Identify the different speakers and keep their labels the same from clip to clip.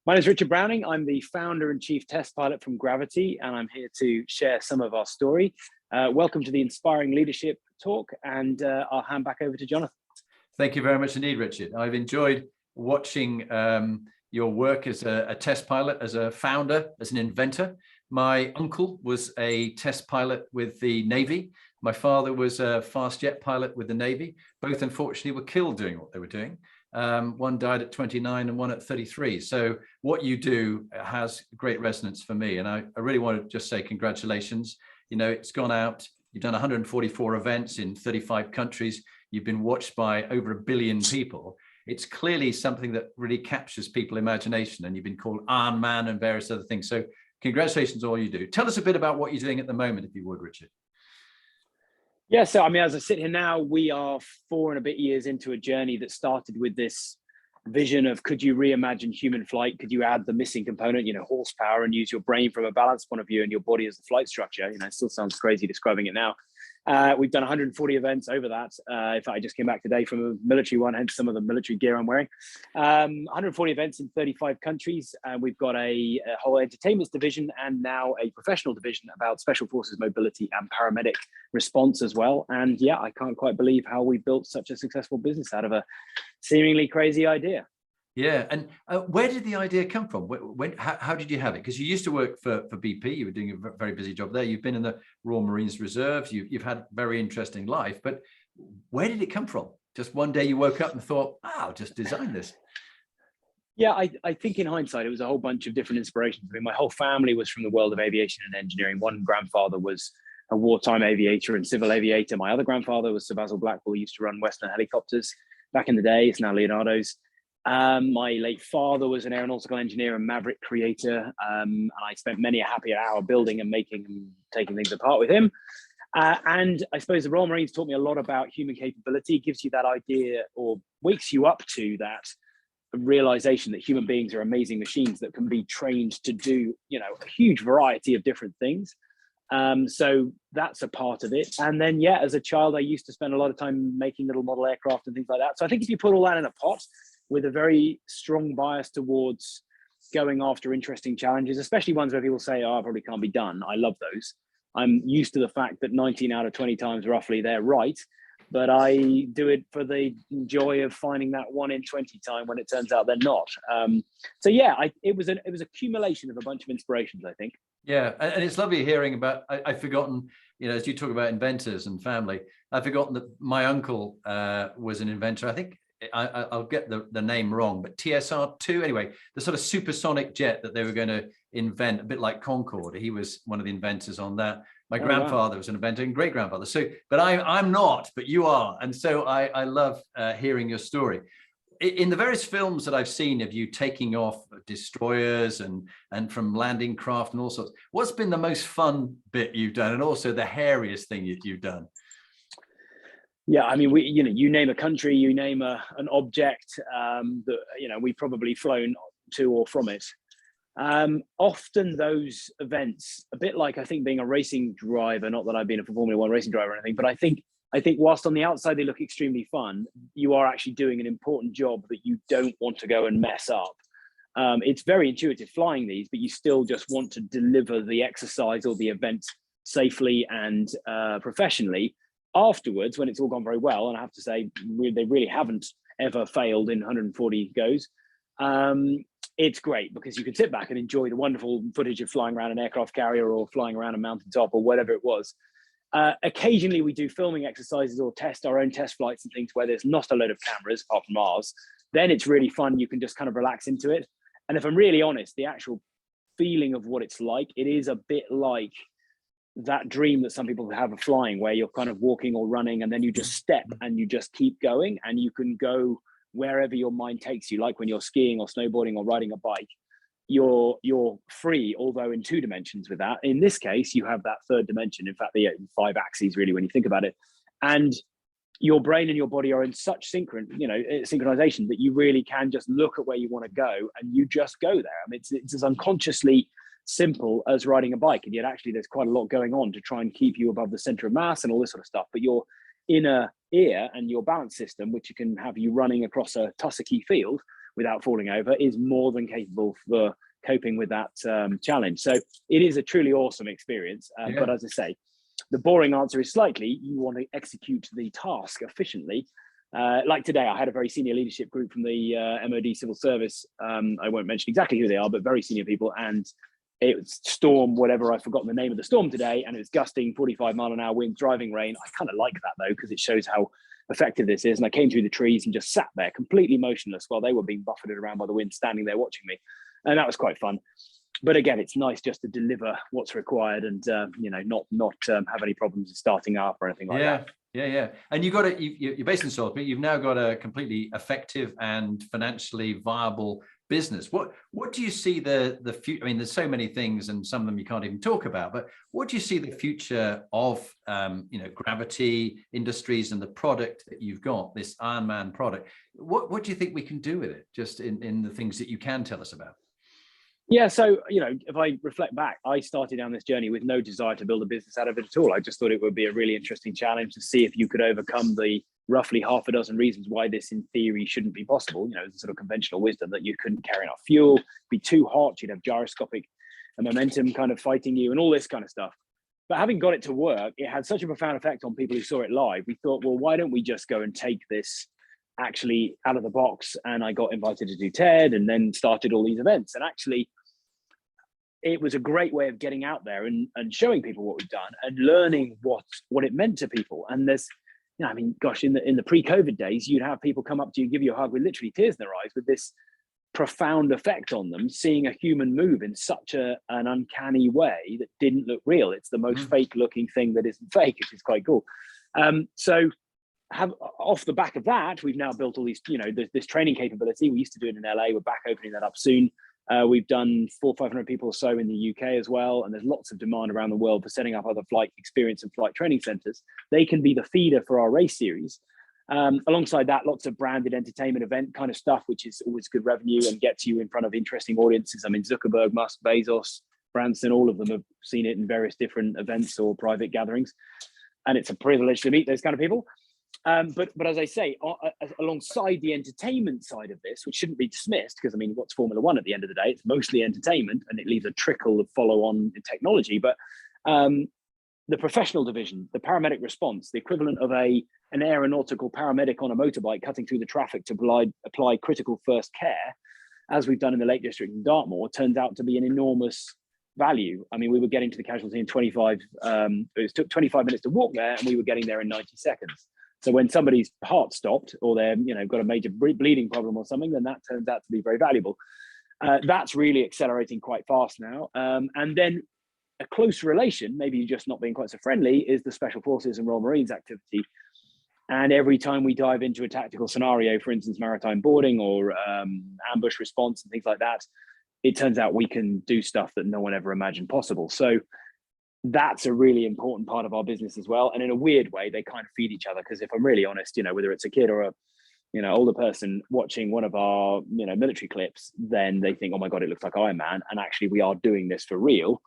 Speaker 1: My name is Richard Browning. I'm the founder and chief test pilot from Gravity, and I'm here to share some of our story. Welcome to the Inspiring Leadership Talk, and I'll hand back over to Jonathan.
Speaker 2: Thank you very much indeed, Richard. I've enjoyed watching your work as a test pilot, as a founder, as an inventor. My uncle was a test pilot with the Navy. My father was a fast jet pilot with the Navy. Both, unfortunately, were killed doing what they were doing. One died at 29 and one at 33. So what you do has great resonance for me. And I really want to just say congratulations. You know, it's gone out. You've done 144 events in 35 countries. You've been watched by over 1 billion people. It's clearly something that really captures people's imagination, and you've been called Iron Man and various other things. So congratulations on all you do. Tell us a bit about what you're doing at the moment, if you would, Richard.
Speaker 1: Yeah, so I mean, as I sit here now, we are 4 and a bit years into a journey that started with this vision of, could you reimagine human flight? Could you add the missing component, you know, horsepower, and use your brain from a balance point of view and your body as the flight structure? You know, it still sounds crazy describing it now. We've done 140 events over that. In fact, I just came back today from a military one, hence some of the military gear I'm wearing. 140 events in 35 countries. We've got a whole entertainment division and now a professional division about special forces mobility and paramedic response as well. And yeah, I can't quite believe how we built such a successful business out of a seemingly crazy idea.
Speaker 2: Yeah, and where did the idea come from? How did you have it? Because you used to work for BP. You were doing a very busy job there. You've been in the Royal Marines Reserves. You've had a very interesting life. But where did it come from? Just one day you woke up and thought, oh, I'll just design this.
Speaker 1: Yeah, I think in hindsight, it was a whole bunch of different inspirations. I mean, my whole family was from the world of aviation and engineering. One grandfather was a wartime aviator and civil aviator. My other grandfather was Sir Basil Blackwell, who used to run Western helicopters back in the day. It's now Leonardo's. My late father was an aeronautical engineer and maverick creator, and I spent many a happy hour building and making and taking things apart with him. And I suppose the Royal Marines taught me a lot about human capability. It gives you that idea, or wakes you up to that realization that human beings are amazing machines that can be trained to do, you know, a huge variety of different things. So that's a part of it. And then, yeah, as a child, I used to spend a lot of time making little model aircraft and things like that. So I think if you put all that in a pot, with a very strong bias towards going after interesting challenges, especially ones where people say, oh, I probably can't be done. I love those. I'm used to the fact that 19 out of 20 times roughly they're right, but I do it for the joy of finding that 1 in 20 time when it turns out they're not. So yeah, it was accumulation of a bunch of inspirations, I think.
Speaker 2: Yeah, and it's lovely hearing about, I've forgotten, you know, as you talk about inventors and family, I've forgotten that my uncle was an inventor. I think I'll get the name wrong, but TSR-2, anyway, the sort of supersonic jet that they were going to invent, a bit like Concorde. He was one of the inventors on that. My grandfather was an inventor and great grandfather. So, but I'm not, but you are. And so I love hearing your story. In the various films that I've seen of you taking off destroyers and from landing craft and all sorts, what's been the most fun bit you've done, and also the hairiest thing you've done?
Speaker 1: Yeah, I mean, you name a country, you name an object that, you know, we've probably flown to or from it. Often those events, a bit like, I think, being a racing driver, not that I've been a Formula One racing driver or anything, but I think whilst on the outside they look extremely fun, you are actually doing an important job that you don't want to go and mess up. It's very intuitive flying these, but you still just want to deliver the exercise or the event safely and professionally. Afterwards, when it's all gone very well, and I have to say, they really haven't ever failed in 140 goes, it's great because you can sit back and enjoy the wonderful footage of flying around an aircraft carrier or flying around a mountaintop or whatever it was. Occasionally, we do filming exercises or test our own test flights and things where there's not a load of cameras apart from ours. Then it's really fun. You can just kind of relax into it. And if I'm really honest, the actual feeling of what it's like, it is a bit like that dream that some people have of flying, where you're kind of walking or running and then you just step and you just keep going and you can go wherever your mind takes you. Like when you're skiing or snowboarding or riding a bike, you're free, although in 2 dimensions with that. In this case, you have that 3rd dimension. In fact, the 5 axes, really, when you think about it. And your brain and your body are in such synchronization that you really can just look at where you want to go and you just go there. I mean, it's as unconsciously simple as riding a bike, and yet actually there's quite a lot going on to try and keep you above the center of mass and all this sort of stuff. But your inner ear and your balance system, which you can have you running across a tussocky field, without falling over is more than capable for coping with that challenge. So it is a truly awesome experience. But as I say, the boring answer is slightly, you want to execute the task efficiently. Like today, I had a very senior leadership group from the MOD Civil Service. I won't mention exactly who they are, but very senior people. And it was storm, whatever, I've forgotten the name of the storm today. And it was gusting 45-mile-an-hour wind, driving rain. I kind of like that, though, because it shows how effective this is. And I came through the trees and just sat there completely motionless while they were being buffeted around by the wind, standing there watching me. And that was quite fun. But again, it's nice just to deliver what's required and, not have any problems starting up or anything like that.
Speaker 2: Yeah. And you've got you're based in Salisbury. You've now got a completely effective and financially viable business. What do you see the future? I mean, there's so many things, and some of them you can't even talk about. But what do you see the future of Gravity Industries and the product that you've got, this Ironman product? What do you think we can do with it? Just in the things that you can tell us about.
Speaker 1: Yeah, so, if I reflect back, I started down this journey with no desire to build a business out of it at all. I just thought it would be a really interesting challenge to see if you could overcome the roughly half a dozen reasons why this in theory shouldn't be possible. The sort of conventional wisdom that you couldn't carry enough fuel, be too hot, you'd have gyroscopic momentum kind of fighting you and all this kind of stuff. But having got it to work, it had such a profound effect on people who saw it live. We thought, well, why don't we just go and take this actually out of the box? And I got invited to do TED and then started all these events. And actually, it was a great way of getting out there and showing people what we've done and learning what it meant to people. And there's, in the pre-COVID days, you'd have people come up to you, give you a hug with literally tears in their eyes, with this profound effect on them, seeing a human move in such an uncanny way that didn't look real. It's the most fake looking thing that isn't fake, which is quite cool. So off the back of that, we've now built all these, this training capability. We used to do it in LA. We're back opening that up soon. We've done 400 or 500 people or so in the UK as well. And there's lots of demand around the world for setting up other flight experience and flight training centers. They can be the feeder for our race series. Alongside that, lots of branded entertainment event kind of stuff, which is always good revenue and gets you in front of interesting audiences. I mean, Zuckerberg, Musk, Bezos, Branson, all of them have seen it in various different events or private gatherings. And it's a privilege to meet those kind of people. But as I say, alongside the entertainment side of this, which shouldn't be dismissed, because what's Formula One at the end of the day? It's mostly entertainment, and it leaves a trickle of follow-on technology. But the professional division, the paramedic response, the equivalent of an aeronautical paramedic on a motorbike cutting through the traffic to apply critical first care, as we've done in the Lake District in Dartmoor, turns out to be an enormous value. We were getting to the casualty in 25. It took 25 minutes to walk there, and we were getting there in 90 seconds. So when somebody's heart stopped or they're, got a major bleeding problem or something, then that turns out to be very valuable. That's really accelerating quite fast now. And then a close relation, maybe just not being quite so friendly, is the Special Forces and Royal Marines activity. And every time we dive into a tactical scenario, for instance, maritime boarding or ambush response and things like that, it turns out we can do stuff that no one ever imagined possible. So that's a really important part of our business as well. And in a weird way, they kind of feed each other, because if I'm really honest, whether it's a kid or a older person watching one of our military clips, then they think, oh my God, it looks like Iron Man. And actually we are doing this for real.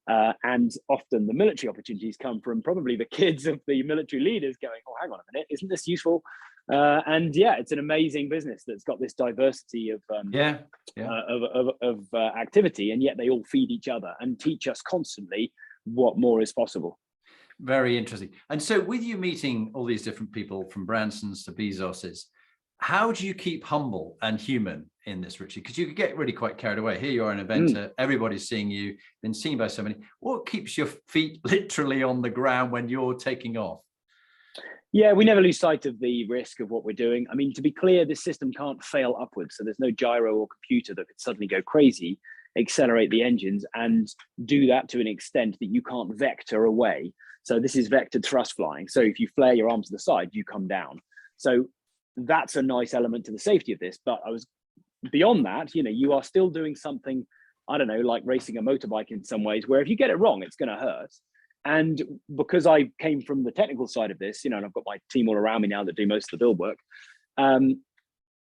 Speaker 1: And often the military opportunities come from probably the kids of the military leaders going, oh, hang on a minute, isn't this useful? And yeah, it's an amazing business that's got this diversity of activity, and yet they all feed each other and teach us constantly what more is possible.
Speaker 2: Very interesting. And so with you meeting all these different people from Bransons to Bezos's, how do you keep humble and human in this, Richie? Because you could get really quite carried away. Here you are an inventor, everybody's seeing you, been seen by so many. What keeps your feet literally on the ground when you're taking off?
Speaker 1: Yeah, we never lose sight of the risk of what we're doing. To be clear, this system can't fail upwards. So there's no gyro or computer that could suddenly go crazy, accelerate the engines, and do that to an extent that you can't vector away. So this is vectored thrust flying. So if you flare your arms to the side, you come down. So that's a nice element to the safety of this. But beyond that, you are still doing something, I don't know, like racing a motorbike in some ways, where if you get it wrong, it's going to hurt. And because I came from the technical side of this, and I've got my team all around me now that do most of the build work,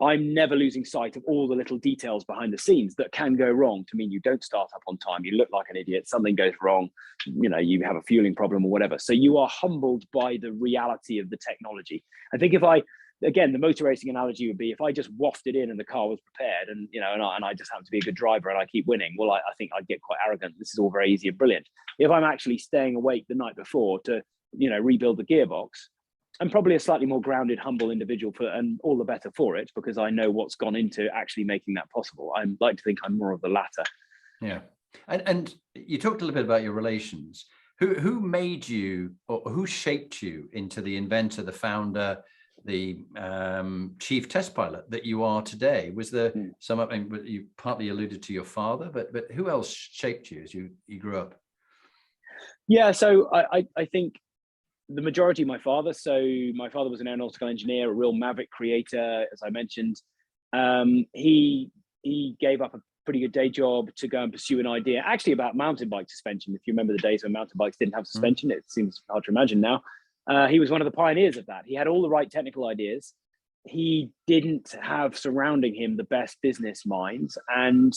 Speaker 1: I'm never losing sight of all the little details behind the scenes that can go wrong to mean you don't start up on time, you look like an idiot, something goes wrong, you have a fueling problem or whatever. So you are humbled by the reality of the technology. I think if I again, the motor racing analogy would be if I just wafted in and the car was prepared, and and I just happen to be a good driver and I keep winning. Well, I think I'd get quite arrogant. This is all very easy and brilliant. If I'm actually staying awake the night before to rebuild the gearbox, I'm probably a slightly more grounded, humble individual, and all the better for it, because I know what's gone into actually making that possible. I like to think I'm more of the latter.
Speaker 2: Yeah, and you talked a little bit about your relations. Who made you, or who shaped you into the inventor, the founder, the chief test pilot that you are today? Was there some? I mean, you partly alluded to your father, but who else shaped you as you grew up?
Speaker 1: Yeah, so I think the majority of my father. So my father was an aeronautical engineer, a real maverick creator, as I mentioned. He gave up a pretty good day job to go and pursue an idea actually about mountain bike suspension. If you remember the days when mountain bikes didn't have suspension, it seems hard to imagine now. He was one of the pioneers of that. He had all the right technical ideas. He didn't have surrounding him the best business minds. And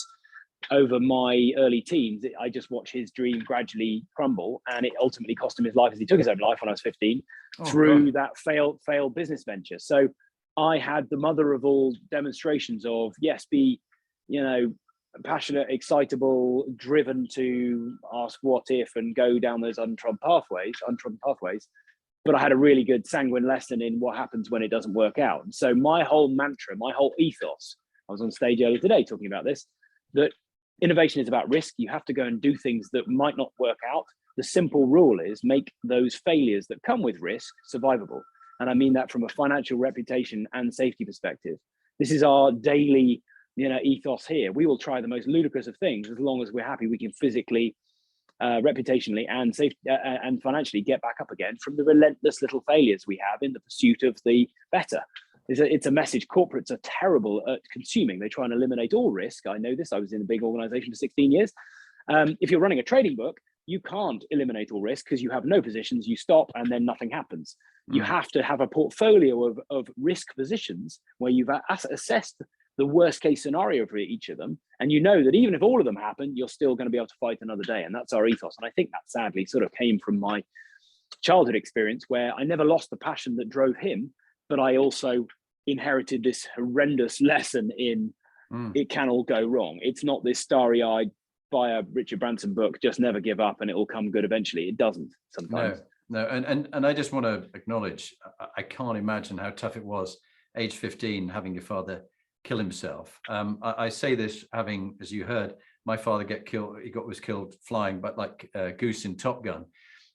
Speaker 1: over my early teens, I just watched his dream gradually crumble, and it ultimately cost him his life as he took his own life when I was 15 through that failed business venture. So I had the mother of all demonstrations of, yes, be, passionate, excitable, driven to ask what if and go down those untrodden pathways. But I had a really good sanguine lesson in what happens when it doesn't work out. And so my whole mantra, my whole ethos, I was on stage earlier today talking about this, that innovation is about risk. You have to go and do things that might not work out. The simple rule is make those failures that come with risk survivable. And I mean that from a financial, reputation and safety perspective. This is our daily ethos here. We will try the most ludicrous of things as long as we're happy we can physically, reputationally and safety and financially get back up again from the relentless little failures we have in the pursuit of the better. It's a message corporates are terrible at consuming. They try and eliminate all risk. I know this. I was in a big organization for 16 years. If you're running a trading book, you can't eliminate all risk because you have no positions. You stop and then nothing happens. You have to have a portfolio of risk positions where you've assessed the worst case scenario for each of them. And you know that even if all of them happen, you're still going to be able to fight another day. And that's our ethos. And I think that sadly sort of came from my childhood experience, where I never lost the passion that drove him, but I also inherited this horrendous lesson in it can all go wrong. It's not this starry-eyed, buy a Richard Branson book, just never give up and it will come good eventually. It doesn't sometimes.
Speaker 2: No. And I just want to acknowledge, I can't imagine how tough it was, age 15, having your father kill himself. I say this having, as you heard, my father was killed flying, but like Goose in Top Gun.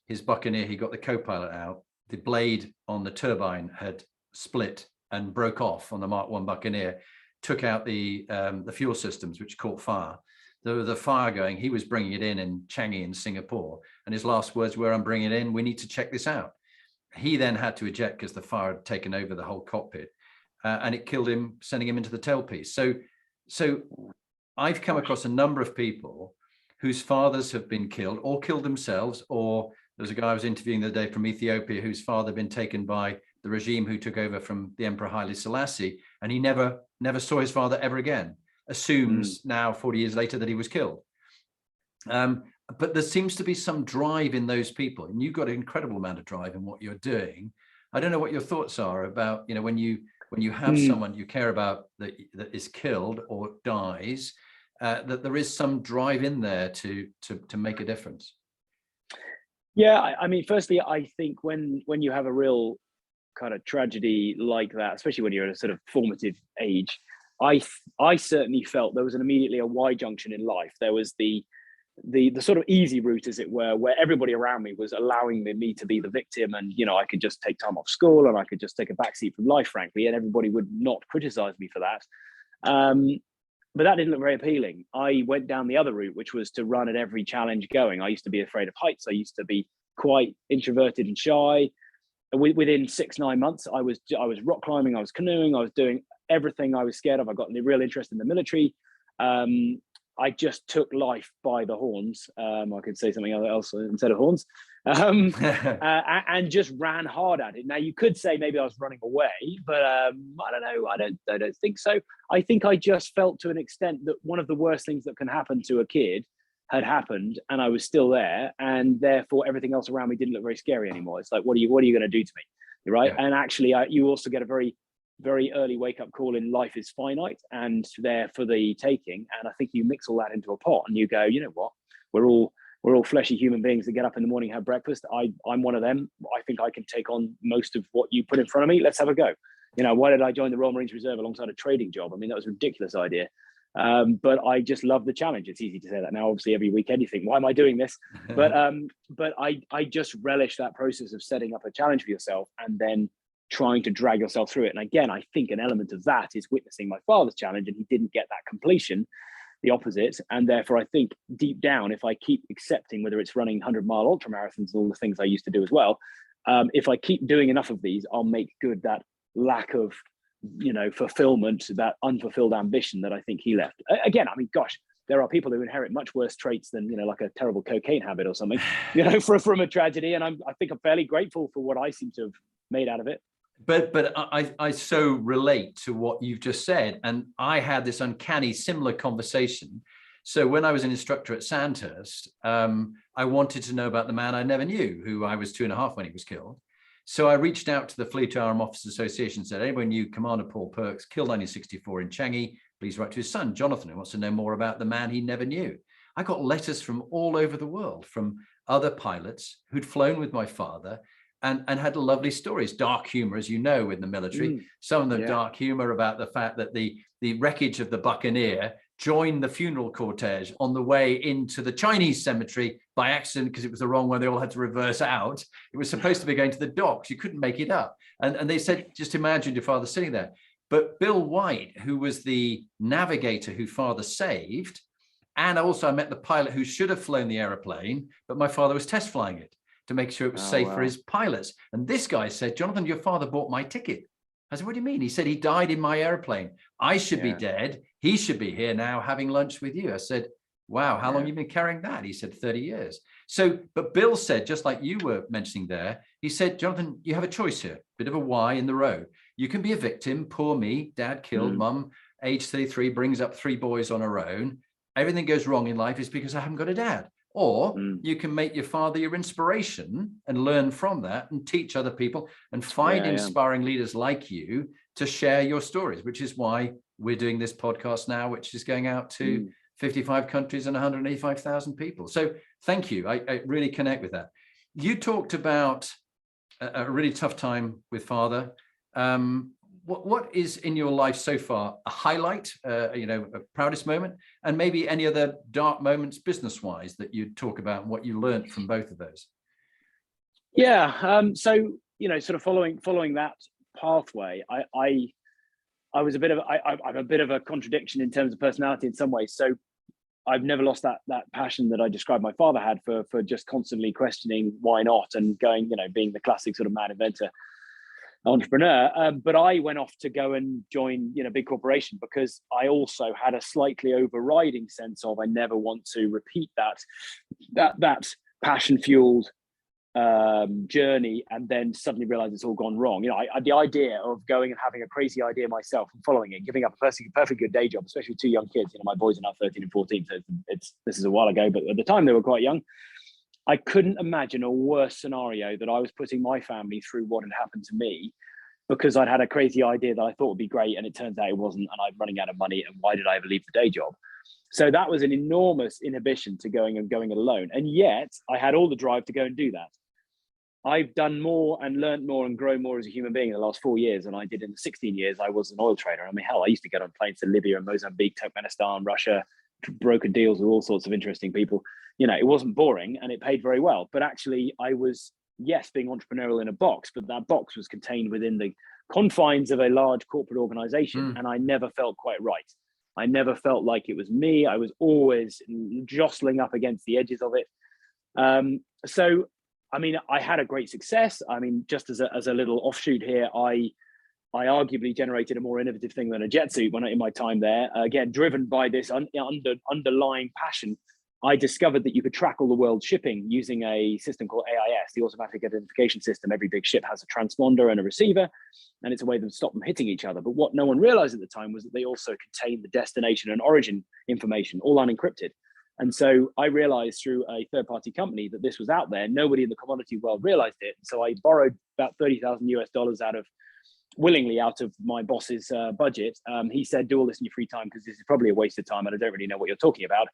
Speaker 2: His Buccaneer, he got the co-pilot out. The blade on the turbine had split and broke off on the Mark I Buccaneer, took out the fuel systems, which caught fire. There was a fire going. He was bringing it in Changi in Singapore. And his last words were, I'm bringing it in. We need to check this out. He then had to eject because the fire had taken over the whole cockpit. And it killed him, sending him into the tailpiece. So I've come across a number of people whose fathers have been killed or killed themselves, or there's a guy I was interviewing the other day from Ethiopia whose father had been taken by the regime who took over from the Emperor Haile Selassie, and he never saw his father ever again. Assumes now 40 years later that he was killed. But there seems to be some drive in those people, and you've got an incredible amount of drive in what you're doing. I don't know what your thoughts are about, when you have someone you care about that is killed or dies, that there is some drive in there to make a difference.
Speaker 1: Yeah, I mean, firstly, I think when you have a real kind of tragedy like that, especially when you're at a sort of formative age, I certainly felt there was immediately a Y junction in life. There was the sort of easy route, as it were, where everybody around me was allowing me to be the victim, and I could just take time off school and I could just take a backseat from life, frankly, and everybody would not criticize me for that. But that didn't look very appealing. I went down the other route, which was to run at every challenge going. I used to be afraid of heights. I used to be quite introverted and shy. Within 6-9 months, I was rock climbing, I was canoeing, I was doing everything I was scared of. I got a real interest in the military. I just took life by the horns. I could say something else instead of horns, and just ran hard at it. Now you could say maybe I was running away, but I don't know. I don't think so. I think I just felt to an extent that one of the worst things that can happen to a kid had happened, and I was still there, and therefore everything else around me didn't look very scary anymore. It's like, what are you going to do to me? Right? Yeah. And actually, you also get a very very early wake up call in life is finite and there for the taking. And I think you mix all that into a pot and you go, you know what, we're all fleshy human beings that get up in the morning, have breakfast. I'm one of them. I think I can take on most of what you put in front of me. Let's have a go. You know, why did I join the Royal Marines Reserve alongside a trading job? I mean, that was a ridiculous idea. But I just love the challenge. It's easy to say that now. Obviously, every weekend you think, why am I doing this? But I just relish that process of setting up a challenge for yourself and then trying to drag yourself through it. And again, I think an element of that is witnessing my father's challenge, and he didn't get that completion, the opposite. And therefore, I think deep down, if I keep accepting, whether it's running 100-mile ultra marathons and all the things I used to do as well, if I keep doing enough of these, I'll make good that lack of, you know, fulfillment, that unfulfilled ambition that I think he left. Again, I mean, gosh, there are people who inherit much worse traits than, you know, like a terrible cocaine habit or something, you know, from a tragedy. And I think I'm fairly grateful for what I seem to have made out of it.
Speaker 2: But I so relate to what you've just said. And I had this uncanny similar conversation. So when I was an instructor at Sandhurst, I wanted to know about the man I never knew, who I was 2.5 when he was killed. So I reached out to the Fleet Arm Officers Association and said, anyone knew Commander Paul Perks, killed 1964 in Changi, please write to his son, Jonathan, who wants to know more about the man he never knew. I got letters from all over the world, from other pilots who'd flown with my father and had lovely stories, dark humor, as you know, in the military. Some of them dark humor about the fact that the wreckage of the Buccaneer joined the funeral cortege on the way into the Chinese cemetery by accident because it was the wrong one. They all had to reverse out. It was supposed to be going to the docks. You couldn't make it up. And they said, just imagine your father sitting there. But Bill White, who was the navigator who father saved, and also I met the pilot who should have flown the aeroplane, but my father was test flying it to make sure it was safe for his pilots. And this guy said, Jonathan, your father bought my ticket. I said, what do you mean? He said, he died in my airplane. I should be dead. He should be here now having lunch with you. I said, wow, how long have you been carrying that? He said, 30 years. So, but Bill said, just like you were mentioning there, he said, Jonathan, you have a choice here, bit of a Y in the road. You can be a victim, poor me, dad killed, mum, age 33, brings up 3 boys on her own. Everything goes wrong in life is because I haven't got a dad. Or you can make your father your inspiration and learn from that and teach other people and find inspiring leaders like you to share your stories, which is why we're doing this podcast now, which is going out to 55 countries and 185,000 people. So thank you. I really connect with that. You talked about a really tough time with father. What is in your life so far a highlight, you know, a proudest moment, and maybe any other dark moments business-wise that you talk about and what you learned from both of those?
Speaker 1: Yeah. So, you know, sort of following that pathway, I was I'm a bit of a contradiction in terms of personality in some ways. So I've never lost that passion that I described my father had for just constantly questioning why not and going, you know, being the classic sort of man inventor entrepreneur. But I went off to go and join, you know, big corporation because I also had a slightly overriding sense of I never want to repeat that passion fueled journey and then suddenly realize it's all gone wrong. You know, the idea of going and having a crazy idea myself and following it, giving up a perfectly good day job, especially with 2 young kids. You know, my boys are now 13 and 14, so this is a while ago, but at the time they were quite young. I couldn't imagine a worse scenario that I was putting my family through what had happened to me because I'd had a crazy idea that I thought would be great and it turns out it wasn't, and I'm running out of money, and why did I ever leave the day job? So that was an enormous inhibition to going it alone. And yet I had all the drive to go and do that. I've done more and learned more and grown more as a human being in the last 4 years than I did in the 16 years I was an oil trader. I mean, hell, I used to get on planes to Libya and Mozambique, Turkmenistan, Russia, broker deals with all sorts of interesting people. You know, it wasn't boring and it paid very well. But actually, I was, yes, being entrepreneurial in a box, but that box was contained within the confines of a large corporate organization. And I never felt quite right. I never felt like it was me. I was always jostling up against the edges of it. So, I mean, I had a great success. I mean, just as a little offshoot here, I arguably generated a more innovative thing than a jet suit in my time there. Again, driven by this underlying passion, I discovered that you could track all the world's shipping using a system called AIS, the Automatic Identification System. Every big ship has a transponder and a receiver, and it's a way to stop them hitting each other. But what no one realized at the time was that they also contained the destination and origin information, all unencrypted. And so I realized through a third-party company that this was out there. Nobody in the commodity world realized it. So I borrowed about $30,000 US out of willingly out of my boss's budget. He said, do all this in your free time because this is probably a waste of time and I don't really know what you're talking about.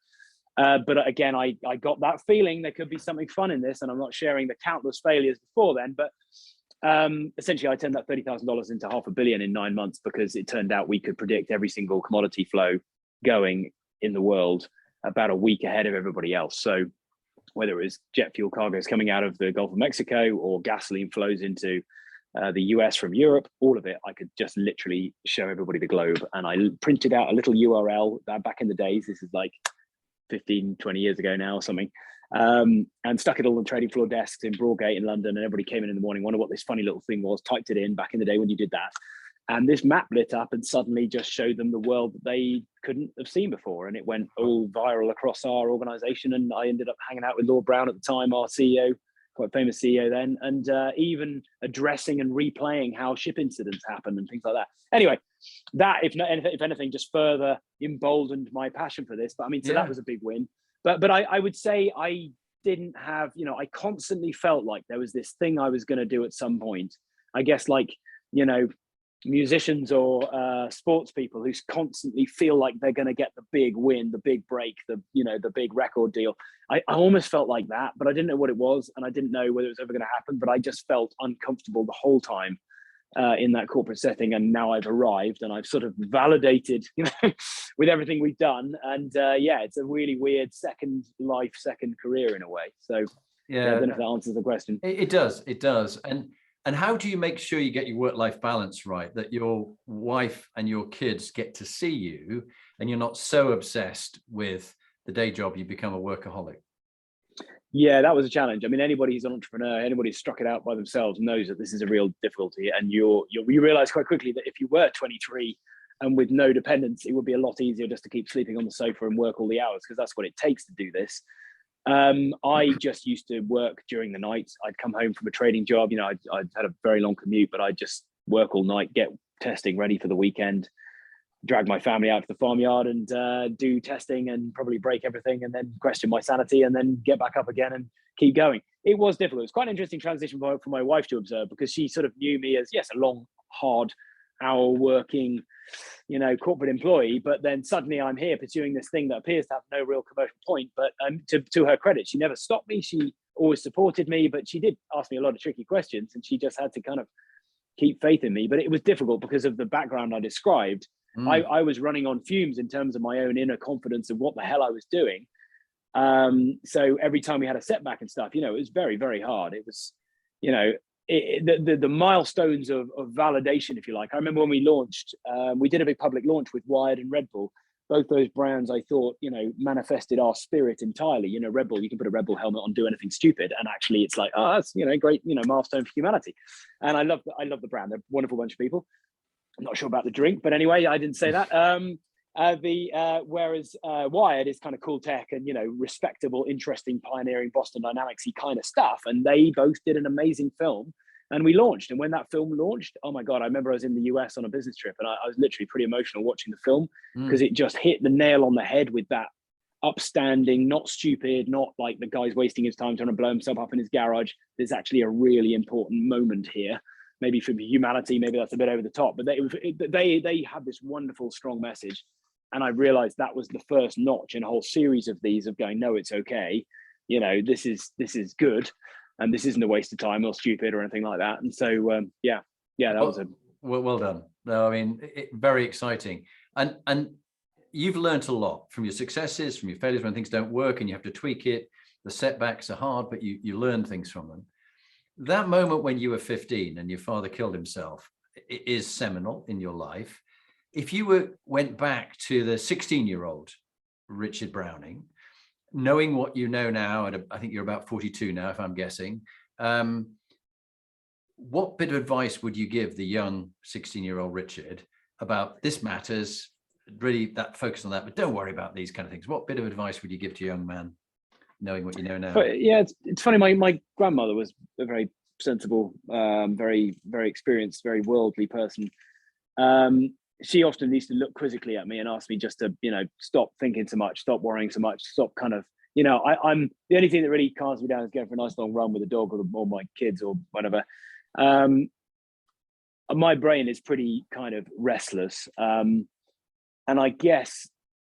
Speaker 1: But again, I got that feeling there could be something fun in this, and I'm not sharing the countless failures before then, but essentially I turned that $30,000 into $500 million in 9 months because it turned out we could predict every single commodity flow going in the world about a week ahead of everybody else. So whether it was jet fuel cargoes coming out of the Gulf of Mexico or gasoline flows into the US from Europe, all of it, I could just literally show everybody the globe. And I printed out a little URL back in the days. This is like 15, 20 years ago now or something. And stuck it all on trading floor desks in Broadgate in London. And everybody came in the morning, wondered what this funny little thing was, typed it in back in the day when you did that. And this map lit up and suddenly just showed them the world that they couldn't have seen before. And it went all viral across our organization. And I ended up hanging out with Lord Brown at the time, our CEO, quite famous CEO then, and even addressing and replaying how ship incidents happen and things like that. Anyway, that, if anything, just further emboldened my passion for this. But I mean, so that was a big win. But I would say I didn't have, I constantly felt like there was this thing I was going to do at some point. I guess like, musicians or sports people who constantly feel like they're going to get the big win, the big break, the big record deal. I almost felt like that, but I didn't know what it was, and I didn't know whether it was ever going to happen. But I just felt uncomfortable the whole time in that corporate setting. And now I've arrived, and I've sort of validated, with everything we've done. And it's a really weird second life, second career in a way. So I don't know if that answers the question.
Speaker 2: It does. It does. And how do you make sure you get your work-life balance right, that your wife and your kids get to see you and you're not so obsessed with the day job you become a workaholic?
Speaker 1: Yeah, that was a challenge. I mean, anybody who's an entrepreneur, anybody who's struck it out by themselves knows that this is a real difficulty. And you realize quite quickly that if you were 23 and with no dependents, it would be a lot easier just to keep sleeping on the sofa and work all the hours, because that's what it takes to do this. I just used to work during the night. I'd come home from a trading job. I'd had a very long commute, but I'd just work all night, get testing ready for the weekend, drag my family out to the farmyard and do testing and probably break everything and then question my sanity and then get back up again and keep going. It was difficult. It was quite an interesting transition for my wife to observe, because she sort of knew me as, yes, a long, hard hour working, corporate employee, but then suddenly I'm here pursuing this thing that appears to have no real commercial point. But to her credit, she never stopped me. She always supported me, but she did ask me a lot of tricky questions, and she just had to kind of keep faith in me. But it was difficult because of the background I described. I was running on fumes in terms of my own inner confidence of what the hell I was doing. So every time we had a setback and stuff, it was very, very hard. It was, the milestones of validation, if you like. I remember when we launched, we did a big public launch with Wired and Red Bull. Both those brands, I thought, manifested our spirit entirely. Red Bull, you can put a Red Bull helmet on, do anything stupid, and actually it's like, oh, that's great, milestone for humanity. And I love the brand. They're a wonderful bunch of people. I'm not sure about the drink, but anyway, I didn't say that. Whereas Wired is kind of cool tech and respectable, interesting, pioneering Boston Dynamics-y kind of stuff, and they both did an amazing film, and we launched. And when that film launched, oh my god, I remember I was in the US on a business trip, and I was literally pretty emotional watching the film, because it just hit the nail on the head with that upstanding, not stupid, not like the guy's wasting his time trying to blow himself up in his garage. There's actually a really important moment here. Maybe for humanity, maybe that's a bit over the top, but they had this wonderful, strong message. And I realized that was the first notch in a whole series of these, of going, no, it's okay. This is good. And this isn't a waste of time or stupid or anything like that. And so, that was a...
Speaker 2: Well done. No, I mean, very exciting. And you've learned a lot from your successes, from your failures when things don't work and you have to tweak it. The setbacks are hard, but you learn things from them. That moment when you were 15 and your father killed himself is seminal in your life. If you went back to the 16-year-old Richard Browning, knowing what you know now, and I think you're about 42 now, if I'm guessing, what bit of advice would you give the young 16-year-old Richard about this matters, really that focus on that, but don't worry about these kind of things? What bit of advice would you give to a young man, knowing what you know now?
Speaker 1: But yeah, it's funny. My grandmother was a very sensible, very, very experienced, very worldly person. She often used to look quizzically at me and ask me just to, stop thinking so much, stop worrying so much, stop kind of, I'm the only thing that really calms me down is going for a nice long run with a dog or my kids or whatever. my brain is pretty kind of restless. And I guess,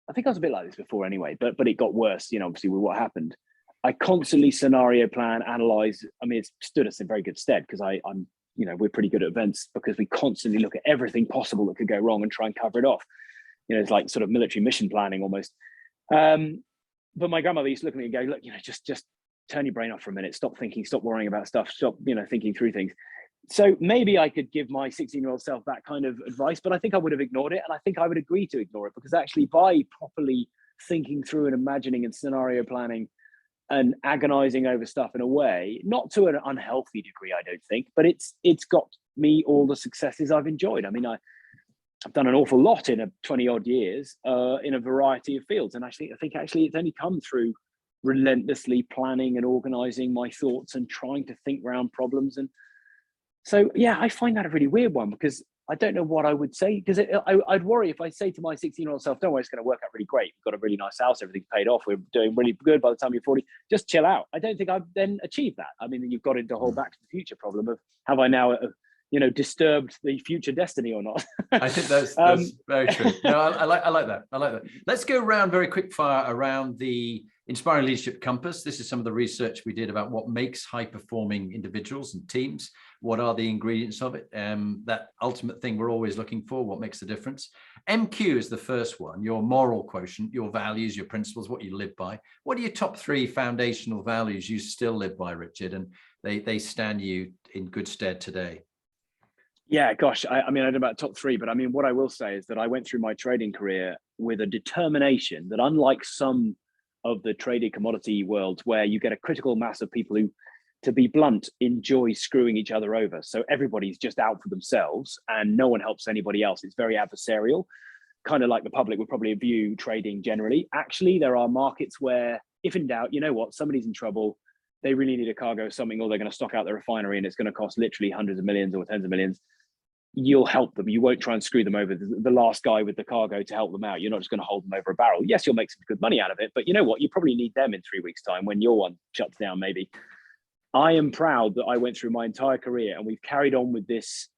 Speaker 1: I think I was a bit like this before anyway, but it got worse, obviously with what happened. I constantly scenario plan, analyze. I mean, it's stood us in very good stead because I'm, we're pretty good at events because we constantly look at everything possible that could go wrong and try and cover it off. It's like sort of military mission planning almost. But my grandmother used to look at me and go, look, just turn your brain off for a minute. Stop thinking, stop worrying about stuff, stop, thinking through things. So maybe I could give my 16-year-old self that kind of advice, but I think I would have ignored it. And I think I would agree to ignore it because actually by properly thinking through and imagining and scenario planning and agonizing over stuff in a way, not to an unhealthy degree, I don't think, but it's got me all the successes I've enjoyed. I mean, I've done an awful lot in a 20 odd years in a variety of fields. And actually, I think it's only come through relentlessly planning and organizing my thoughts and trying to think around problems. And so, yeah, I find that a really weird one because I don't know what I would say, because I'd worry if I say to my 16-year-old self, don't worry, it's going to work out really great. We've got a really nice house, everything's paid off, we're doing really good by the time you're 40, just chill out. I don't think I've then achieved that. I mean, you've got into the whole back to the future problem of have I now, disturbed the future destiny or not?
Speaker 2: I think that's very true. No, I like that. I like that. Let's go around very quick fire around the Inspiring Leadership Compass. This is some of the research we did about what makes high-performing individuals and teams. What are the ingredients of it? That ultimate thing we're always looking for, what makes the difference. MQ is the first one, your moral quotient, your values, your principles, what you live by. What are your top 3 foundational values you still live by, Richard? And they stand you in good stead today.
Speaker 1: Yeah, gosh, I mean, I don't know about top 3, but I mean, what I will say is that I went through my trading career with a determination that unlike some of the traded commodity worlds where you get a critical mass of people who, to be blunt, enjoy screwing each other over. So everybody's just out for themselves and no one helps anybody else. It's very adversarial, kind of like the public would probably view trading generally. Actually, there are markets where, if in doubt, you know what, somebody's in trouble, they really need a cargo of something, or they're going to stock out the refinery and it's going to cost literally hundreds of millions or tens of millions. You'll help them. You won't try and screw them over the last guy with the cargo to help them out. You're not just going to hold them over a barrel. Yes, you'll make some good money out of it, but you know what? You probably need them in 3 weeks' time when your one shuts down, maybe. I am proud that I went through my entire career and we've carried on with this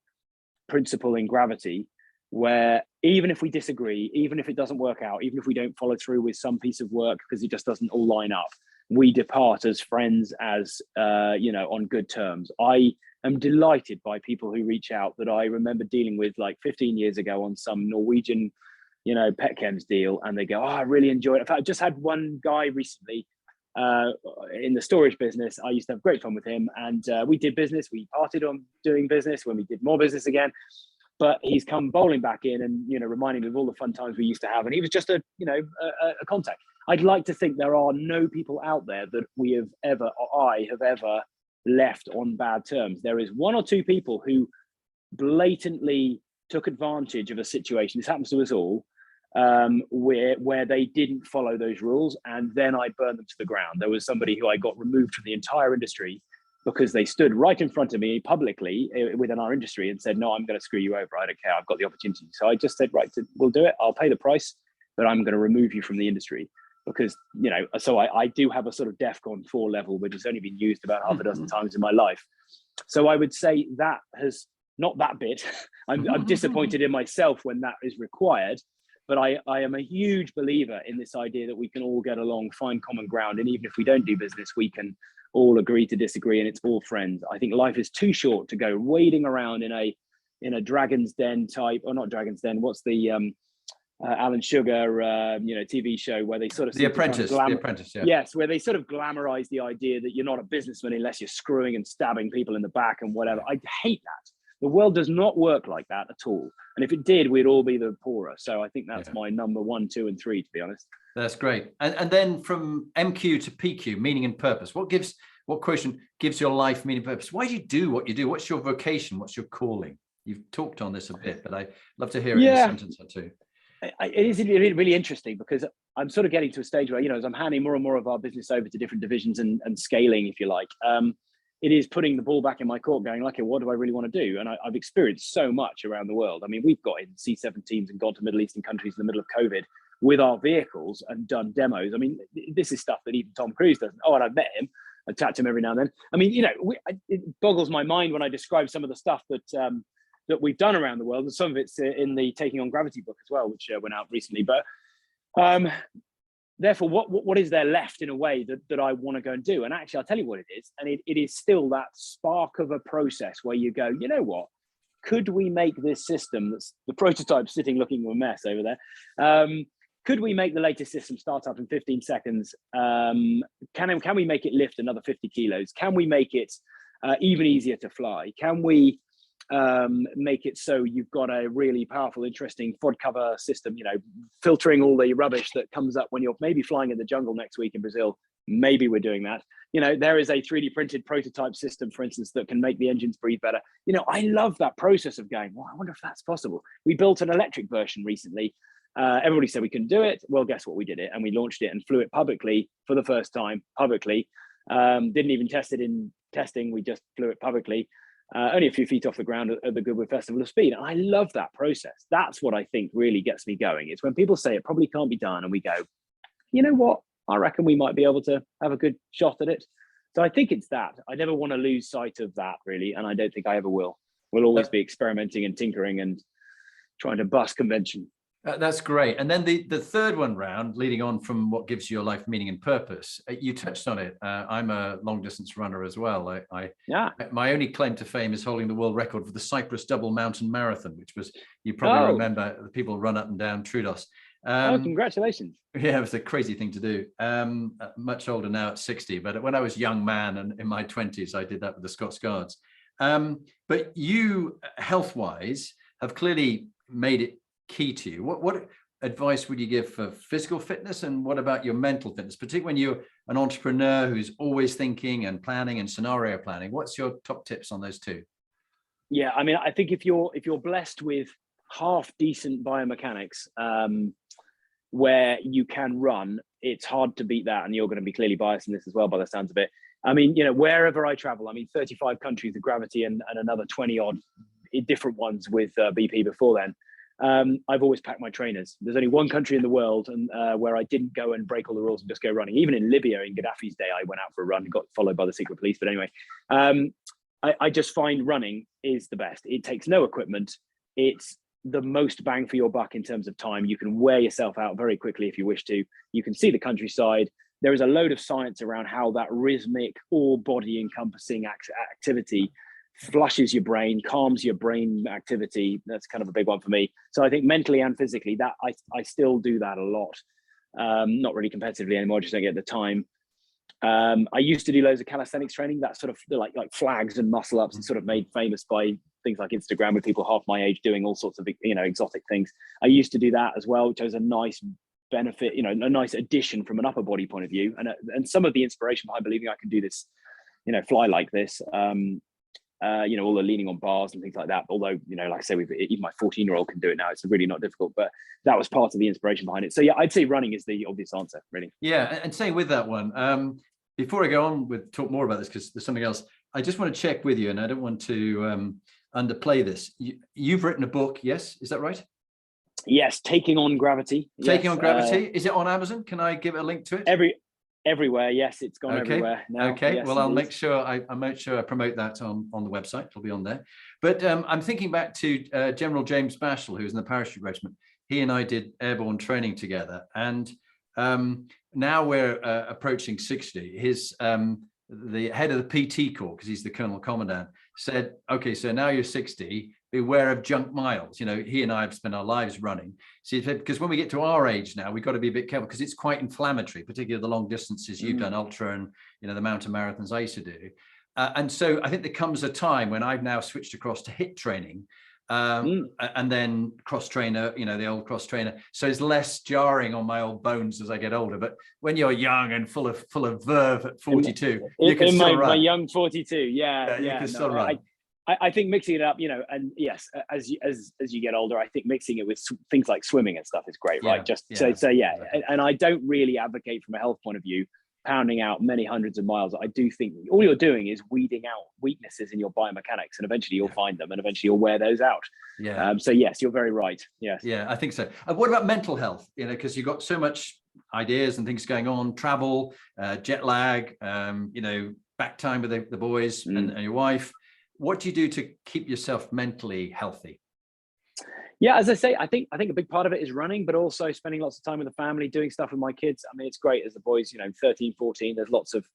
Speaker 1: principle in Gravity, where even if we disagree, even if it doesn't work out, even if we don't follow through with some piece of work because it just doesn't all line up, we depart as friends, as on good terms. I am delighted by people who reach out that I remember dealing with like 15 years ago on some Norwegian, petchems deal, and they go, "Oh, I really enjoyed it." In fact, I just had one guy recently in the storage business. I used to have great fun with him, and we did business. We parted on doing business when we did more business again. But he's come bowling back in and reminding me of all the fun times we used to have. And he was just a contact. I'd like to think there are no people out there that we have ever, or I have ever left on bad terms. There is 1 or 2 people who blatantly took advantage of a situation. This happens to us all, where they didn't follow those rules, and then I burned them to the ground. There was somebody who I got removed from the entire industry because they stood right in front of me publicly within our industry and said, "No, I'm going to screw you over. I don't care. I've got the opportunity." So I just said, "Right, we'll do it. I'll pay the price, but I'm going to remove you from the industry." Because, so I do have a sort of DEFCON 4 level, which has only been used about half a dozen times in my life. So I would say that has, not that bit, I'm disappointed in myself when that is required, but I am a huge believer in this idea that we can all get along, find common ground. And even if we don't do business, we can all agree to disagree and it's all friends. I think life is too short to go wading around in a Dragon's Den type, or not Dragon's Den, what's the, Alan Sugar, TV show where they sort of
Speaker 2: The Apprentice, yeah.
Speaker 1: Yes, where they sort of glamorize the idea that you're not a businessman unless you're screwing and stabbing people in the back and whatever. I hate that. The world does not work like that at all. And if it did, we'd all be the poorer. So I think that's my number 1, 2, and 3, to be honest.
Speaker 2: That's great. And then from MQ to PQ, meaning and purpose. What quotient gives your life meaning and purpose? Why do you do what you do? What's your vocation? What's your calling? You've talked on this a bit, but I'd love to hear it in a sentence or two.
Speaker 1: It is really, really interesting because I'm sort of getting to a stage where, as I'm handing more and more of our business over to different divisions and scaling, if you like, it is putting the ball back in my court going, okay, what do I really want to do? And I've experienced so much around the world. I mean, we've got in C-17s and gone to Middle Eastern countries in the middle of COVID with our vehicles and done demos. I mean, this is stuff that even Tom Cruise doesn't. Oh, and I've met him. I chat to him every now and then. I mean, it boggles my mind when I describe some of the stuff that that we've done around the world, and some of it's in the Taking on Gravity book as well, which went out recently. But therefore, what is there left in a way that I want to go and do? And actually, I'll tell you what it is, and it is still that spark of a process where you go, you know what? Could we make this system, that's the prototype sitting looking a mess over there, could we make the latest system start up in 15 seconds? Can we make it lift another 50 kilos? Can we make it even easier to fly? Can we make it so you've got a really powerful, interesting FOD cover system, filtering all the rubbish that comes up when you're maybe flying in the jungle next week in Brazil? Maybe we're doing that. There is a 3D printed prototype system, for instance, that can make the engines breathe better. I love that process of going, well, I wonder if that's possible. We built an electric version recently. Everybody said we couldn't do it. Well, guess what? We did it, and we launched it and flew it publicly for the first time, publicly. Didn't even test it in testing. We just flew it publicly, only a few feet off the ground at the Goodwood Festival of Speed. And I love that process. That's what I think really gets me going. It's when people say it probably can't be done, and we go, you know what? I reckon we might be able to have a good shot at it. So I think it's that. I never want to lose sight of that, really, and I don't think I ever will. We'll always be experimenting and tinkering and trying to bust convention.
Speaker 2: That's great. And then the third one round, leading on from what gives your life meaning and purpose, you touched on it. I'm a long distance runner as well. My only claim to fame is holding the world record for the Cyprus Double Mountain Marathon, which was, you probably remember, the people run up and down Troodos.
Speaker 1: Congratulations.
Speaker 2: Yeah, it was a crazy thing to do. Much older now at 60, but when I was a young man and in my 20s, I did that with the Scots Guards. But you, health-wise, have clearly made it key to you. What advice would you give for physical fitness, and what about your mental fitness, particularly when you're an entrepreneur who's always thinking and planning and scenario planning? What's your top tips on those two?
Speaker 1: Yeah, I mean, I think if you're blessed with half decent biomechanics, where you can run, it's hard to beat that, and you're going to be clearly biased in this as well by the sounds of it. I mean, wherever I travel, 35 countries of Gravity and another 20 odd different ones with BP before then. I've always packed my trainers. There's only one country in the world where I didn't go and break all the rules and just go running. Even in Libya in Gaddafi's day, I went out for a run and got followed by the secret police. But anyway, I just find running is the best. It takes no equipment. It's the most bang for your buck in terms of time. You can wear yourself out very quickly if you wish to. You can see the countryside. There is a load of science around how that rhythmic, all body encompassing activity flushes your brain, calms your brain activity. That's kind of a big one for me. So I think mentally and physically, that I still do that a lot. Not really competitively anymore, just don't get the time. I used to do loads of calisthenics training, that sort of like flags and muscle ups, and sort of made famous by things like Instagram, with people half my age doing all sorts of exotic things. I used to do that as well, which was a nice benefit, a nice addition from an upper body point of view, and some of the inspiration behind believing I can do this, fly like this. All the leaning on bars and things like that. Although, like I say, even my 14-year-old can do it now. It's really not difficult, but that was part of the inspiration behind it. So yeah, I'd say running is the obvious answer, really.
Speaker 2: Yeah, and saying with that one, before I go on with talk more about this, because there's something else, I just want to check with you, and I don't want to underplay this. You've written a book, yes? Is that right?
Speaker 1: Yes, Taking on Gravity.
Speaker 2: Taking on Gravity. Is it on Amazon? Can I give a link to it?
Speaker 1: Everywhere, yes, it's gone everywhere now.
Speaker 2: Okay,
Speaker 1: yes,
Speaker 2: well, I'll make sure I promote that on the website. It'll be on there. But I'm thinking back to General James Bashel, who's in the parachute regiment. He and I did airborne training together, and now we're approaching 60. The head of the PT Corps, because he's the Colonel Commandant, said, "Okay, so now you're 60. Beware of junk miles." He and I have spent our lives running. See, because when we get to our age now, we've got to be a bit careful, because it's quite inflammatory, particularly the long distances you've done, ultra and the mountain marathons I used to do. And so I think there comes a time when I've now switched across to HIIT training, and then cross trainer, the old cross trainer. So it's less jarring on my old bones as I get older. But when you're young and full of verve at 42, you can still run.
Speaker 1: My young 42,
Speaker 2: you can still run.
Speaker 1: I think mixing it up, and yes, as you get older, I think mixing it with things like swimming and stuff is great, right? And I don't really advocate from a health point of view pounding out many hundreds of miles. I do think all you're doing is weeding out weaknesses in your biomechanics, and eventually you'll find them, and eventually you'll wear those out. So yes, you're very right. Yes.
Speaker 2: Yeah, I think so. What about mental health? Because you've got so much ideas and things going on, travel, jet lag, back time with the boys and your wife. what do you do to keep yourself mentally healthy?
Speaker 1: Yeah, as I say, I think a big part of it is running, but also spending lots of time with the family, doing stuff with my kids. I mean, it's great as the boys, 13, 14, there's lots of,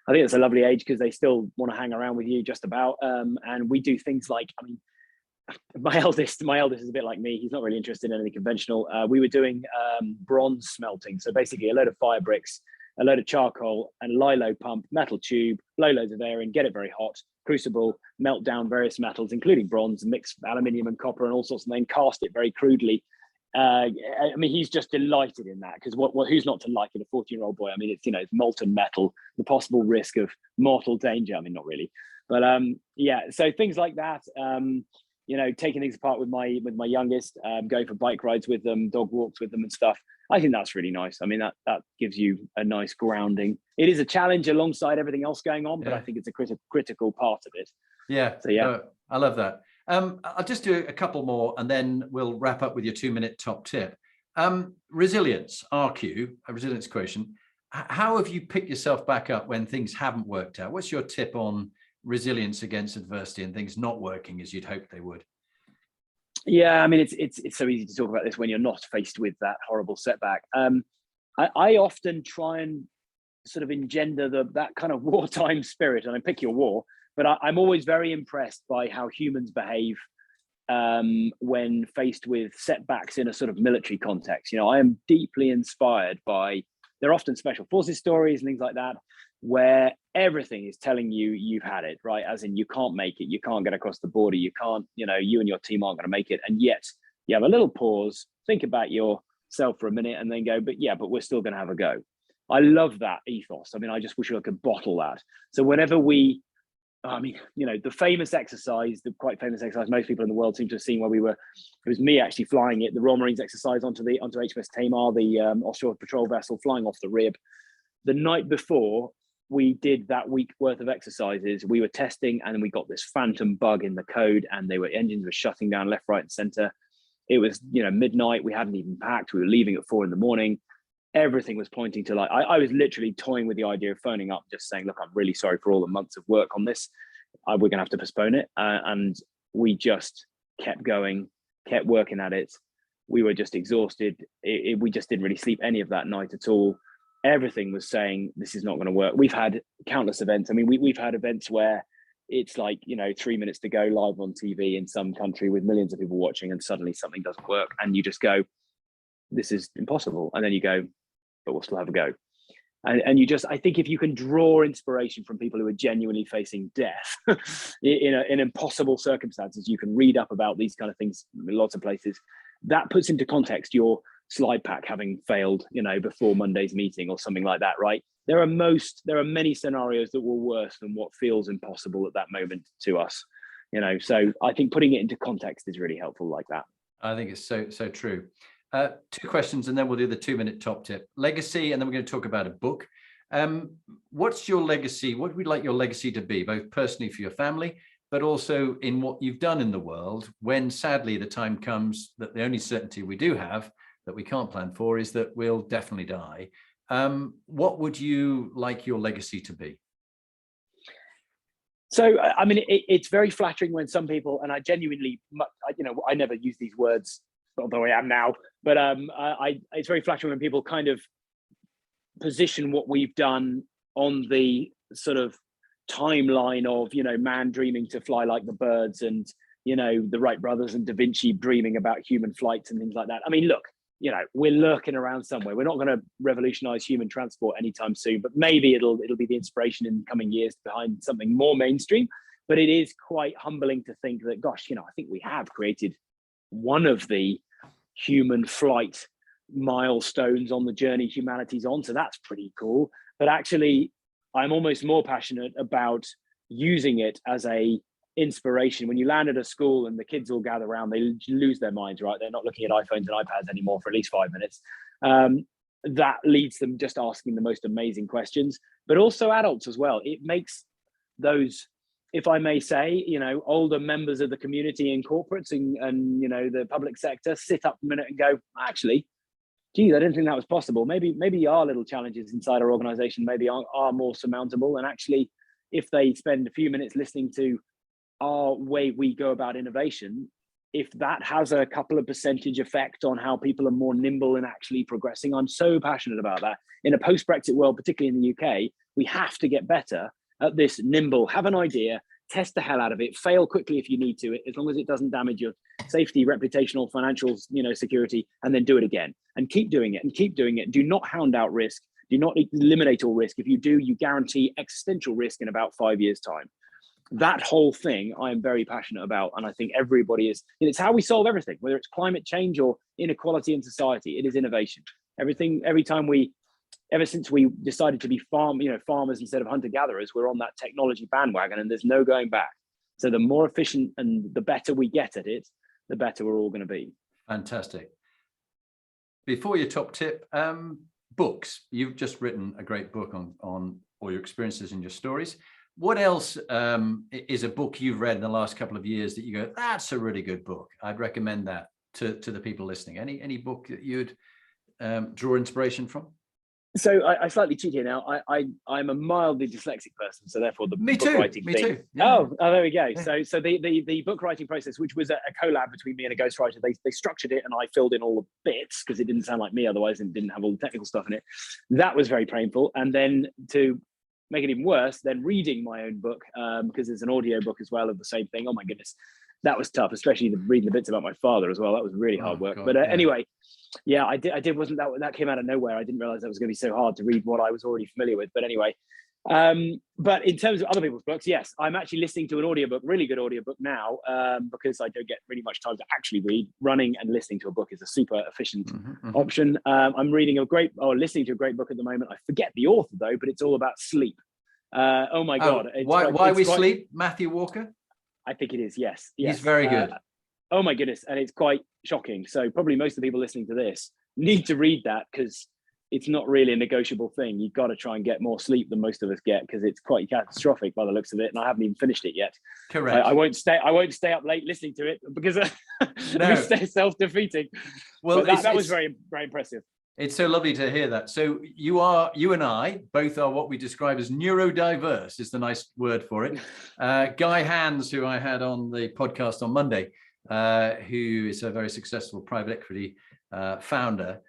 Speaker 1: I think it's a lovely age because they still want to hang around with you just about. And we do things like, I mean, my eldest is a bit like me. He's not really interested in anything conventional. We were doing bronze smelting. So basically a load of fire bricks, a load of charcoal and lilo pump, metal tube, blow loads of air in, get it very hot, crucible, melt down various metals, including bronze, mix aluminium and copper and all sorts, and then cast it very crudely. I mean, he's just delighted in that because who's not to like it? A 14-year-old boy. I mean, it's molten metal, the possible risk of mortal danger. I mean, not really, but yeah. So things like that. Taking things apart with my youngest, going for bike rides with them, dog walks with them and stuff. I think that's really nice. I mean, that gives you a nice grounding. It is a challenge alongside everything else going on, but I think it's a critical part of it.
Speaker 2: Yeah.
Speaker 1: So yeah,
Speaker 2: I love that. I'll just do a couple more and then we'll wrap up with your 2-minute top tip. Resilience, RQ, a resilience quotient. How have you picked yourself back up when things haven't worked out? What's your tip on resilience against adversity and things not working as you'd hoped they would?
Speaker 1: Yeah, I mean, it's so easy to talk about this when you're not faced with that horrible setback. I often try and sort of engender that kind of wartime spirit, and I pick your war, but I'm always very impressed by how humans behave when faced with setbacks in a sort of military context. I am deeply inspired by, they're often special forces stories and things like that, where everything is telling you you've had it, right? As in, you can't make it, you can't get across the border, you can't, you and your team aren't going to make it. And yet you have a little pause, think about yourself for a minute and then go, but we're still going to have a go. I love that ethos. I mean, I just wish I could bottle that. So whenever the famous exercise, the quite famous exercise most people in the world seem to have seen, where it was me actually flying it, the Royal Marines exercise onto HMS Tamar, the offshore patrol vessel, flying off the rib. The night before we did that week worth of exercises, we were testing and we got this phantom bug in the code and engines were shutting down left, right and center. It was, midnight. We hadn't even packed. We were leaving at 4 a.m. Everything was pointing to I was literally toying with the idea of phoning up, just saying, look, I'm really sorry for all the months of work on this. We're going to have to postpone it. And we just kept going, kept working at it. We were just exhausted. We just didn't really sleep any of that night at all. Everything was saying, this is not going to work. We've had countless events. I mean, we've had events where it's like, 3 minutes to go live on TV in some country with millions of people watching, and suddenly something doesn't work. And you just go, this is impossible. And then you go, but we'll still have a go. And I think if you can draw inspiration from people who are genuinely facing death in impossible circumstances, you can read up about these kind of things in lots of places. That puts into context your slide pack having failed, before Monday's meeting or something like that, right? There are many scenarios that were worse than what feels impossible at that moment to us, So I think putting it into context is really helpful like that.
Speaker 2: I think it's so true. 2 questions and then we'll do the 2-minute top tip. Legacy, and then we're going to talk about a book. What's your legacy? What would you like your legacy to be, both personally for your family, but also in what you've done in the world, when sadly the time comes that the only certainty we do have that we can't plan for is that we'll definitely die. What would you like your legacy to be?
Speaker 1: So, I mean, it's very flattering when some people, and I genuinely, I never use these words, although I am now, but it's very flattering when people kind of position what we've done on the sort of timeline of, man dreaming to fly like the birds and, the Wright brothers and Da Vinci dreaming about human flights and things like that. I mean, look, we're lurking around somewhere. We're not going to revolutionize human transport anytime soon, but maybe it'll be the inspiration in coming years behind something more mainstream. But it is quite humbling to think that, gosh, I think we have created one of the human flight milestones on the journey humanity's on. So that's pretty cool. But actually, I'm almost more passionate about using it as a inspiration. When you land at a school and the kids all gather around, they lose their minds, right? They're not looking at iPhones and iPads anymore for at least 5 minutes. That leads them just asking the most amazing questions, but also adults as well. It makes those, if I may say, older members of the community in corporates and the public sector sit up a minute and go, actually, geez, I didn't think that was possible. Maybe our little challenges inside our organization maybe are more surmountable. And actually, if they spend a few minutes listening to our way we go about innovation, if that has a couple of percentage effect on how people are more nimble in actually progressing, I'm so passionate about that. In a post-Brexit world, particularly in the UK, we have to get better at this nimble, have an idea, test the hell out of it, fail quickly if you need to, as long as it doesn't damage your safety, reputational, financial, security, and then do it again and keep doing it and keep doing it. Do not hound out risk. Do not eliminate all risk. If you do, you guarantee existential risk in about 5 years' time. That whole thing I am very passionate about, and I think everybody is. It's how we solve everything, whether it's climate change or inequality in society. It is innovation. Ever since we decided to be farmers instead of hunter-gatherers, we're on that technology bandwagon, and there's no going back. So the more efficient and the better we get at it, the better we're all going to be.
Speaker 2: Fantastic. Before your top tip, books. You've just written a great book on all your experiences and your stories. What else is a book you've read in the last couple of years that you go, that's a really good book? I'd recommend that to the people listening. Any book that you'd draw inspiration from?
Speaker 1: So I slightly cheat here now. I'm a mildly dyslexic person, so therefore the book writing thing. Me too. Yeah. Oh, there we go. Yeah. So the book writing process, which was a collab between me and a ghostwriter, they structured it and I filled in all the bits because it didn't sound like me otherwise and didn't have all the technical stuff in it. That was very painful. And then to make it even worse, then reading my own book, because there's an audio book as well of the same thing. Oh my goodness, that was tough, especially reading the bits about my father as well. That was really hard work. God, but anyway, yeah, I did. Wasn't that came out of nowhere? I didn't realize that was going to be so hard to read what I was already familiar with. But anyway, but in terms of other people's books, yes, I'm actually listening to an audiobook, really good audiobook now, because I don't get really much time to actually read. Running and listening to a book is a super efficient option. I'm listening to a great book at the moment. I forget the author though, but it's all about sleep. Oh my God.
Speaker 2: Why we sleep? Matthew Walker?
Speaker 1: I think it is. Yes.
Speaker 2: He's very good.
Speaker 1: Oh my goodness. And it's quite shocking. So probably most of the people listening to this need to read that because it's not really a negotiable thing. You've got to try and get more sleep than most of us get because it's quite catastrophic by the looks of it. And I haven't even finished it yet.
Speaker 2: Correct.
Speaker 1: I won't stay up late listening to it because it's self-defeating. Well, that was very, very impressive.
Speaker 2: It's so lovely to hear that. So you and I both are what we describe as neurodiverse is the nice word for it. Guy Hands, who I had on the podcast on Monday, who is a very successful private equity founder,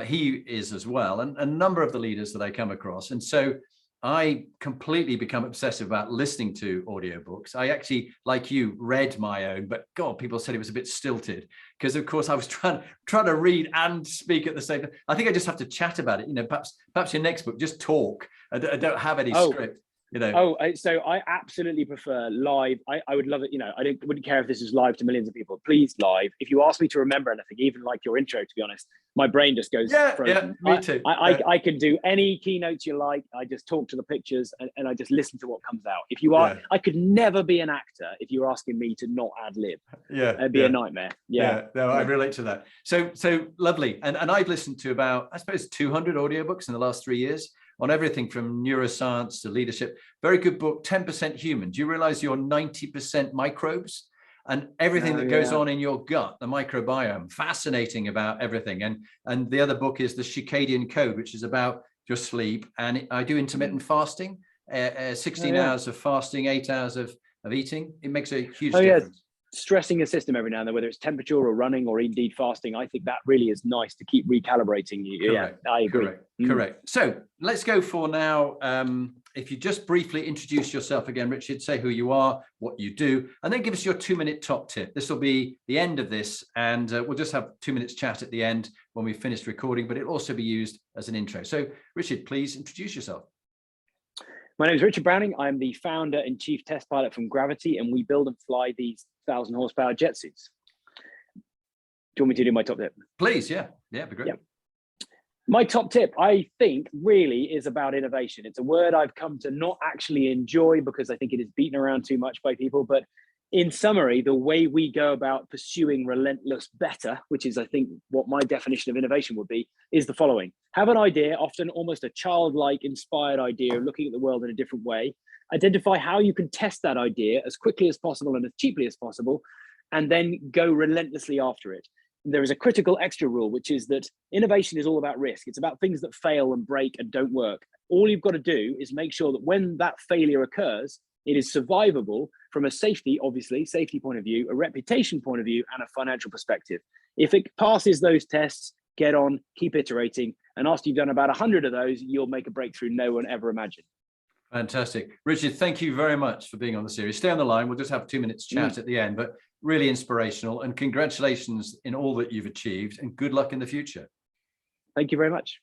Speaker 2: he is as well, and a number of the leaders that I come across. And so I completely become obsessive about listening to audiobooks. I actually, like you, read my own, but God, people said it was a bit stilted because, of course, I was trying to read and speak at the same time. I think I just have to chat about it. Perhaps your next book, just talk. I don't have any script.
Speaker 1: So I absolutely prefer live. I would love it. I wouldn't care if this is live to millions of people. Please live. If you ask me to remember anything, even like your intro, to be honest, my brain just goes frozen.
Speaker 2: Yeah, me too.
Speaker 1: I can do any keynotes you like. I just talk to the pictures and I just listen to what comes out. If you are, I could never be an actor if you're asking me to not ad lib. Yeah, it'd be a nightmare.
Speaker 2: I relate to that. So lovely. And I've listened to about, I suppose, 200 audiobooks in the last 3 years. On everything from neuroscience to leadership. Very good book, 10% Human. Do you realize you're 90% microbes? And everything that goes on in your gut, the microbiome, fascinating about everything. And the other book is The Circadian Code, which is about your sleep. And I do intermittent fasting, 16 hours of fasting, 8 hours of eating. It makes a huge difference.
Speaker 1: Stressing your system every now and then, whether it's temperature or running or indeed fasting, I think that really is nice to keep recalibrating you.
Speaker 2: Correct.
Speaker 1: Yeah, I agree.
Speaker 2: Correct. So let's go for now. If you just briefly introduce yourself again, Richard, say who you are, what you do, and then give us your 2-minute top tip. This will be the end of this, and we'll just have 2 minutes chat at the end when we've finished recording, but it'll also be used as an intro. So Richard, please introduce yourself.
Speaker 1: My name is Richard Browning. I'm the founder and chief test pilot from Gravity, and we build and fly these 1,000 horsepower jet suits. Do you want me to do my top tip?
Speaker 2: Please, yeah, it'd be great. Yeah.
Speaker 1: My top tip, I think, really is about innovation. It's a word I've come to not actually enjoy because I think it is beaten around too much by people. But in summary, the way we go about pursuing relentless better, which is, I think, what my definition of innovation would be, is the following. Have an idea, often almost a childlike inspired idea, looking at the world in a different way. Identify how you can test that idea as quickly as possible and as cheaply as possible, and then go relentlessly after it. There is a critical extra rule, which is that innovation is all about risk. It's about things that fail and break and don't work. All you've got to do is make sure that when that failure occurs, It is survivable from a safety point of view, a reputation point of view, and a financial perspective. If it passes those tests, get on, keep iterating. And after you've done about 100 of those, you'll make a breakthrough no one ever imagined.
Speaker 2: Fantastic. Richard, thank you very much for being on the series. Stay on the line. We'll just have 2 minutes chat at the end, but really inspirational, and congratulations in all that you've achieved, and good luck in the future.
Speaker 1: Thank you very much.